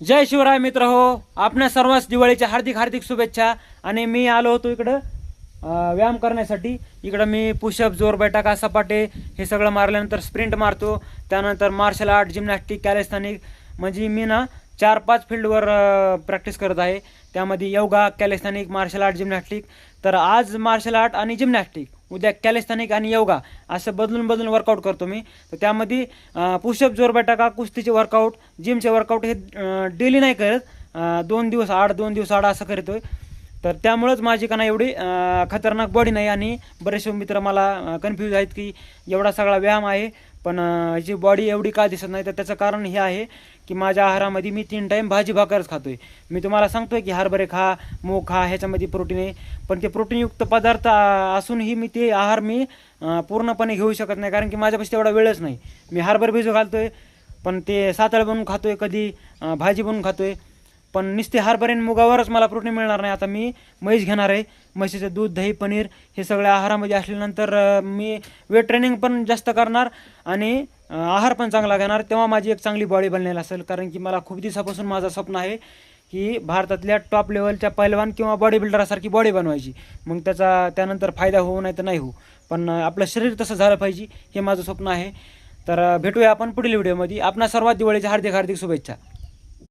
जय शिवराय मित्र हो. आपणा सर्वांस दिवाळीच्या हार्दिक हार्दिक शुभेच्छा. आणि मी आलो होतो इकडं व्यायाम करण्यासाठी. इकडं मी पुशअप, जोर बैठका, सपाटे हे सगळं मारल्यानंतर स्प्रिंट मारतो. त्यानंतर मार्शल आर्ट, जिम्नॅस्टिक, कॅलेस्थॅनिक, म्हणजे मी ना 4-5 फील्डवर प्रॅक्टिस करत आहे. त्यामध्ये योगा, कॅलेस्थॅनिक, मार्शल आर्ट, जिम्नॅस्टिक. तर आज मार्शल आर्ट आणि जिम्नॅस्टिक, उद्या कॅलेस्थॅनिक आणि योगा, असं बदलून बदलून वर्कआउट करतो मी. तर त्यामध्ये पुशअप, जोर बैठका, कुस्तीचे वर्कआउट, जिमचे वर्कआउट हे डेली नाही करत. 2 दिवस आड 2 दिवस आड असं करतोय. तर त्यामुळंच माझी का नाही एवढी खतरनाक बॉडी नाही. आणि बरेचसे मित्र मला कन्फ्यूज आहेत की एवढा सगळा व्यायाम आहे पण जी बॉडी एवढी का दिसत नाही. तर त्याचं कारण हे आहे की माझ्या आहारामध्ये मी 3 टाईम भाजी भाकरच खातोय. मी तुम्हाला सांगतोय की हरभरे खा, मूग खा, ह्याच्यामध्ये प्रोटीन आहे. पण ते प्रोटीनयुक्त पदार्थ असूनही मी ते आहार पूर्णपणे घेऊ शकत नाही, कारण की माझ्यापाशी तेवढा वेळच नाही. मी हरभरे भिजू घालतोय, पण ते सातळ बनवून खातोय, कधी भाजी बनवून खातोय. पण नुसते हरभरे आणि मुगावरच मला प्रोटीन मिळणार नाही. आता मी म्हैस घेणार आहे. म्हशीचं दूध, दही, पनीर हे सगळ्या आहारामध्ये असल्यानंतर मी वेट ट्रेनिंग पण जास्त करणार आणि आहार पण चांगला घेणार. तेव्हा माझी एक चांगली बॉडी बनलेली असेल. कारण की मला खूप दिवसापासून माझं स्वप्न आहे की भारतातल्या टॉप लेवलच्या पैलवान किंवा बॉडी बिल्डरासारखी बॉडी बनवायची. मग त्यानंतर फायदा होऊ नाही तर नाही होऊ, पण आपलं शरीर तसं झालं पाहिजे, हे माझं स्वप्न आहे. तर भेटूया आपण पुढील व्हिडिओमध्ये. आपणा सर्वात दिवाळीच्या हार्दिक हार्दिक शुभेच्छा.